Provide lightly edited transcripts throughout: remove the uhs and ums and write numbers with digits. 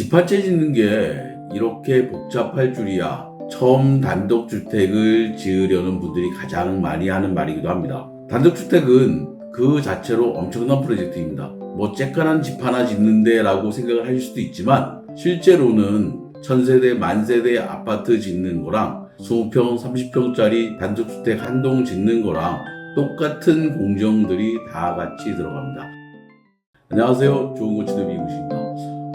집 한 채 짓는 게 이렇게 복잡할 줄이야. 처음 단독주택을 지으려는 분들이 가장 많이 하는 말이기도 합니다. 단독주택은 그 자체로 엄청난 프로젝트입니다. 뭐 쬐깐한 집 하나 짓는데 라고 생각을 하실 수도 있지만 실제로는 1000세대, 만세대 아파트 짓는 거랑 20평, 30평짜리 단독주택 한 동 짓는 거랑 똑같은 공정들이 다 같이 들어갑니다. 안녕하세요. 좋은 고치들 미국입니다.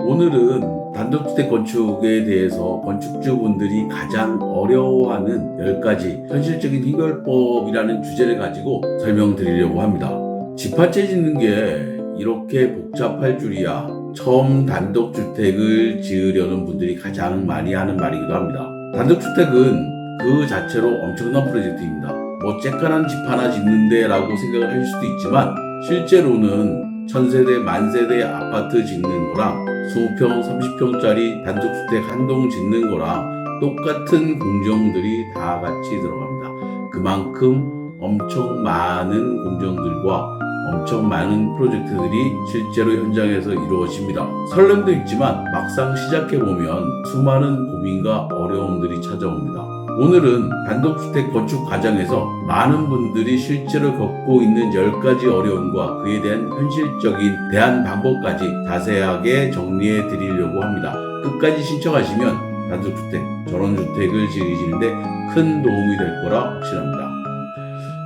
오늘은 단독주택 건축에 대해서 건축주분들이 가장 어려워하는 10가지 현실적인 해결법이라는 주제를 가지고 설명드리려고 합니다. 집 한 채 짓는 게 이렇게 복잡할 줄이야. 처음 단독주택을 지으려는 분들이 가장 많이 하는 말이기도 합니다. 단독주택은 그 자체로 엄청난 프로젝트입니다. 뭐 쬐깐한 집 하나 짓는데 라고 생각을 하실 수도 있지만 실제로는 1000세대, 만세대 아파트 짓는 거랑 20평, 30평짜리 단독주택 한 동 짓는 거랑 똑같은 공정들이 다 같이 들어갑니다. 그만큼 엄청 많은 공정들과 엄청 많은 프로젝트들이 실제로 현장에서 이루어집니다. 설렘도 있지만 막상 시작해보면 수많은 고민과 어려움들이 찾아옵니다. 오늘은 단독주택 건축 과정에서 많은 분들이 실제로 겪고 있는 10가지 어려움과 그에 대한 현실적인 대안 방법까지 자세하게 정리해 드리려고 합니다. 끝까지 신청하시면 단독주택, 전원주택을 지으시는데 큰 도움이 될 거라 확신합니다.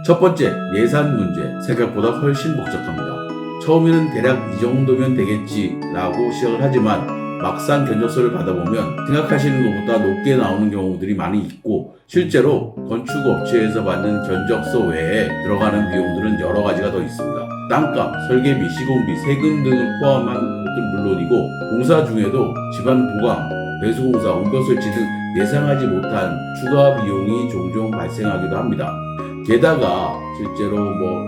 첫 번째, 예산 문제. 생각보다 훨씬 복잡합니다. 처음에는 대략 이 정도면 되겠지라고 시작을 하지만 막상 견적서를 받아보면 생각하시는 것보다 높게 나오는 경우들이 많이 있고 실제로 건축업체에서 받는 견적서 외에 들어가는 비용들은 여러 가지가 더 있습니다. 땅값, 설계비, 시공비, 세금 등을 포함한 것들 물론이고 공사 중에도 집안 보강, 배수공사, 옹벽 설치 등 예상하지 못한 추가 비용이 종종 발생하기도 합니다. 게다가 실제로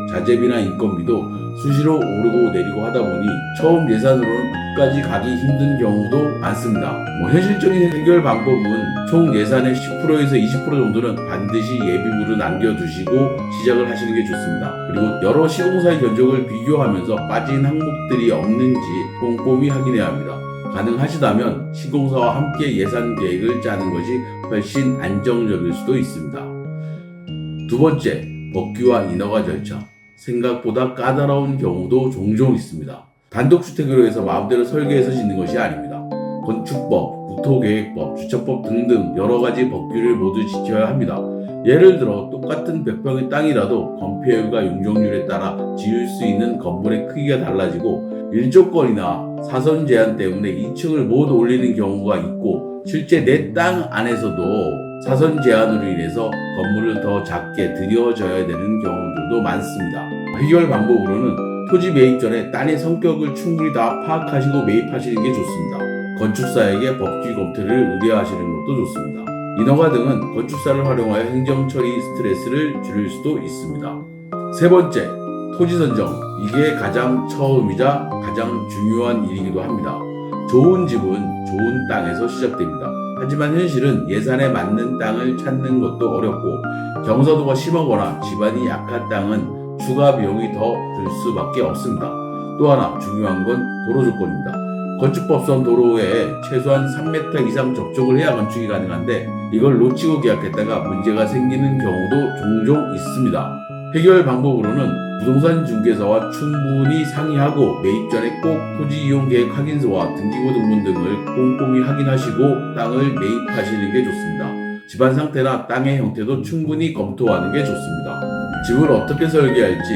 자재비나 인건비도 수시로 오르고 내리고 하다 보니 처음 예산으로는 끝까지 가기 힘든 경우도 많습니다. 현실적인 해결 방법은 총 예산의 10%에서 20% 정도는 반드시 예비비로 남겨두시고 시작을 하시는 게 좋습니다. 그리고 여러 시공사의 견적을 비교하면서 빠진 항목들이 없는지 꼼꼼히 확인해야 합니다. 가능하시다면 시공사와 함께 예산 계획을 짜는 것이 훨씬 안정적일 수도 있습니다. 두 번째, 법규와 인허가 절차. 생각보다 까다로운 경우도 종종 있습니다. 단독주택으로 해서 마음대로 설계해서 짓는 것이 아닙니다. 건축법, 국토계획법, 주차법 등등 여러 가지 법규를 모두 지켜야 합니다. 예를 들어 똑같은 100평의 땅이라도 건폐율과 용적률에 따라 지을 수 있는 건물의 크기가 달라지고 일조권이나 사선 제한 때문에 2층을 못 올리는 경우가 있고 실제 내 땅 안에서도 사선 제한으로 인해서 건물을 더 작게 들여져야 되는 경우들도 많습니다. 해결 방법으로는 토지 매입 전에 땅의 성격을 충분히 다 파악하시고 매입하시는 게 좋습니다. 건축사에게 법규 검토를 의뢰하시는 것도 좋습니다. 인허가 등은 건축사를 활용하여 행정처리 스트레스를 줄일 수도 있습니다. 세 번째, 토지 선정. 이게 가장 처음이자 가장 중요한 일이기도 합니다. 좋은 집은 좋은 땅에서 시작됩니다. 하지만 현실은 예산에 맞는 땅을 찾는 것도 어렵고 경사도가 심하거나 집안이 약한 땅은 추가 비용이 더 들 수밖에 없습니다. 또 하나 중요한 건 도로 조건입니다. 건축법상 도로에 최소한 3m 이상 접촉을 해야 건축이 가능한데 이걸 놓치고 계약했다가 문제가 생기는 경우도 종종 있습니다. 해결 방법으로는 부동산 중개사와 충분히 상의하고 매입 전에 꼭 토지 이용 계획 확인서와 등기부 등본 등을 꼼꼼히 확인하시고 땅을 매입하시는 게 좋습니다. 집안 상태나 땅의 형태도 충분히 검토하는 게 좋습니다. 집을 어떻게 설계할지,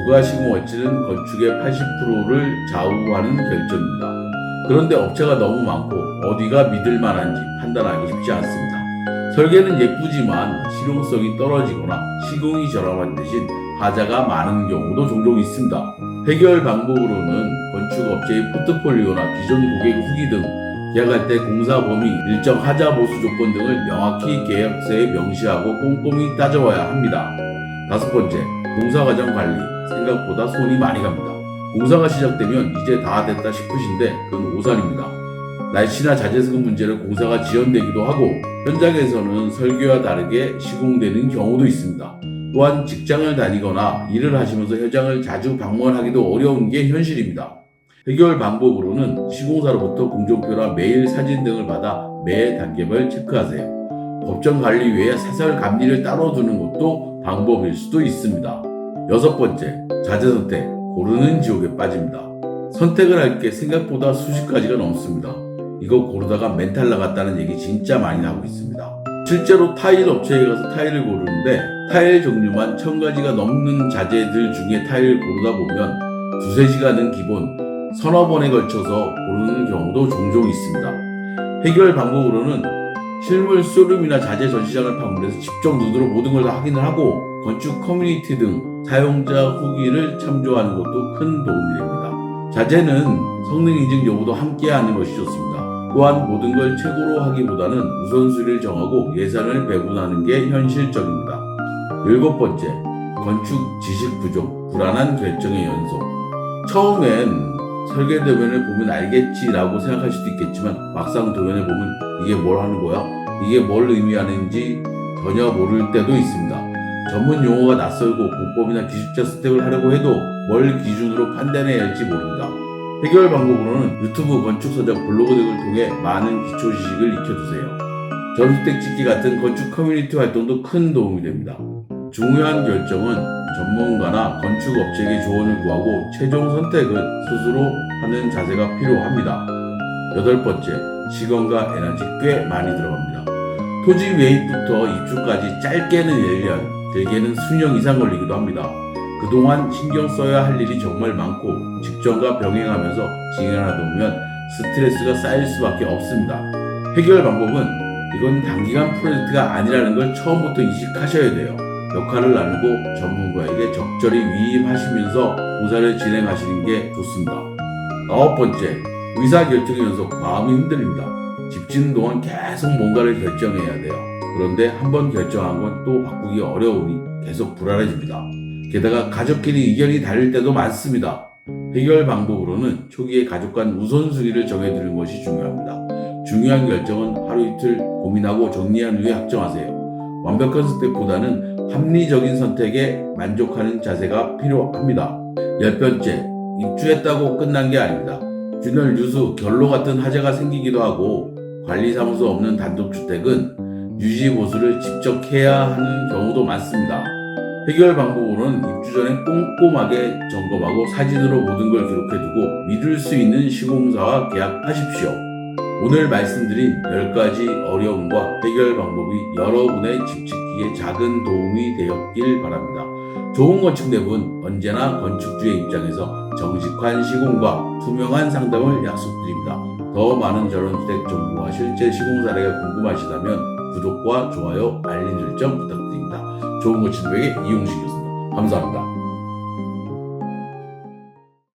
누가 시공할지는 건축의 80%를 좌우하는 결정입니다. 그런데 업체가 너무 많고 어디가 믿을 만한지 판단하기 쉽지 않습니다. 설계는 예쁘지만 실용성이 떨어지거나 시공이 저렴한 대신 하자가 많은 경우도 종종 있습니다. 해결 방법으로는 건축업체의 포트폴리오나 기존 고객 후기 등 계약할 때 공사 범위, 일정 하자 보수 조건 등을 명확히 계약서에 명시하고 꼼꼼히 따져와야 합니다. 다섯 번째, 공사 과정 관리. 생각보다 손이 많이 갑니다. 공사가 시작되면 이제 다 됐다 싶으신데 그건 오산입니다. 날씨나 자재수급 문제로 공사가 지연되기도 하고 현장에서는 설계와 다르게 시공되는 경우도 있습니다. 또한 직장을 다니거나 일을 하시면서 현장을 자주 방문하기도 어려운 게 현실입니다. 해결 방법으로는 시공사로부터 공정표나 메일 사진 등을 받아 매 단계별 체크하세요. 법정 관리 외에 사설 감리를 따로 두는 것도 방법일 수도 있습니다. 여섯 번째, 자재 선택, 고르는 지옥에 빠집니다. 선택을 할 게 생각보다 수십 가지가 넘습니다. 이거 고르다가 멘탈 나갔다는 얘기 진짜 많이 나오고 있습니다. 실제로 타일 업체에 가서 타일을 고르는데 타일 종류만 1000가지가 넘는 자재들 중에 타일을 고르다 보면 두세 시간은 기본 서너 번에 걸쳐서 고르는 경우도 종종 있습니다. 해결 방법으로는 실물 쇼룸이나 자재 전시장을 방문해서 직접 눈으로 모든 걸 다 확인을 하고 건축 커뮤니티 등 사용자 후기를 참조하는 것도 큰 도움이 됩니다. 자재는 성능 인증 여부도 함께 하는 것이 좋습니다. 또한 모든 걸 최고로 하기보다는 우선순위를 정하고 예산을 배분하는 게 현실적입니다. 일곱 번째, 건축 지식 부족, 불안한 결정의 연속. 처음엔 설계 도면을 보면 알겠지라고 생각할 수도 있겠지만 막상 도면을 보면 이게 뭘 하는 거야? 이게 뭘 의미하는지 전혀 모를 때도 있습니다. 전문 용어가 낯설고 공법이나 기술자 스텝을 하려고 해도 뭘 기준으로 판단해야 할지 모릅니다. 해결 방법으로는 유튜브, 건축 서적, 블로그 등을 통해 많은 기초 지식을 익혀두세요. 전주택 찍기 같은 건축 커뮤니티 활동도 큰 도움이 됩니다. 중요한 결정은 전문가나 건축 업체에게 조언을 구하고 최종 선택은 스스로 하는 자세가 필요합니다. 여덟 번째, 시간과 에너지 꽤 많이 들어갑니다. 토지 매입부터 입주까지 짧게는 1년, 길게는 수년 이상 걸리기도 합니다. 그동안 신경 써야 할 일이 정말 많고 직전과 병행하면서 진행하다 보면 스트레스가 쌓일 수밖에 없습니다. 해결 방법은 이건 단기간 프로젝트가 아니라는 걸 처음부터 인식하셔야 돼요. 역할을 나누고 전문가에게 적절히 위임하시면서 공사를 진행하시는 게 좋습니다. 아홉 번째, 의사결정의 연속, 마음이 흔들립니다. 집 짓는 동안 계속 뭔가를 결정해야 돼요. 그런데 한번 결정한 건 또 바꾸기 어려우니 계속 불안해집니다. 게다가 가족끼리 의견이 다를 때도 많습니다. 해결 방법으로는 초기에 가족 간 우선순위를 정해두는 것이 중요합니다. 중요한 결정은 하루 이틀 고민하고 정리한 후에 확정하세요. 완벽한 선택보다는 합리적인 선택에 만족하는 자세가 필요합니다. 열 번째, 입주했다고 끝난 게 아닙니다. 균열, 유수, 결로 같은 하자가 생기기도 하고 관리사무소 없는 단독주택은 유지 보수를 직접 해야 하는 경우도 많습니다. 해결 방법으로는 입주 전에 꼼꼼하게 점검하고 사진으로 모든 걸 기록해두고 믿을 수 있는 시공사와 계약하십시오. 오늘 말씀드린 10가지 어려움과 해결 방법이 여러분의 집 짓기에 작은 도움이 되었길 바랍니다. 좋은 건축랩은 언제나 건축주의 입장에서 정직한 시공과 투명한 상담을 약속드립니다. 더 많은 전원주택 정보와 실제 시공 사례가 궁금하시다면 구독과 좋아요, 알림 설정 부탁드립니다. 좋은 건축랩의 이용식이었습니다. 감사합니다.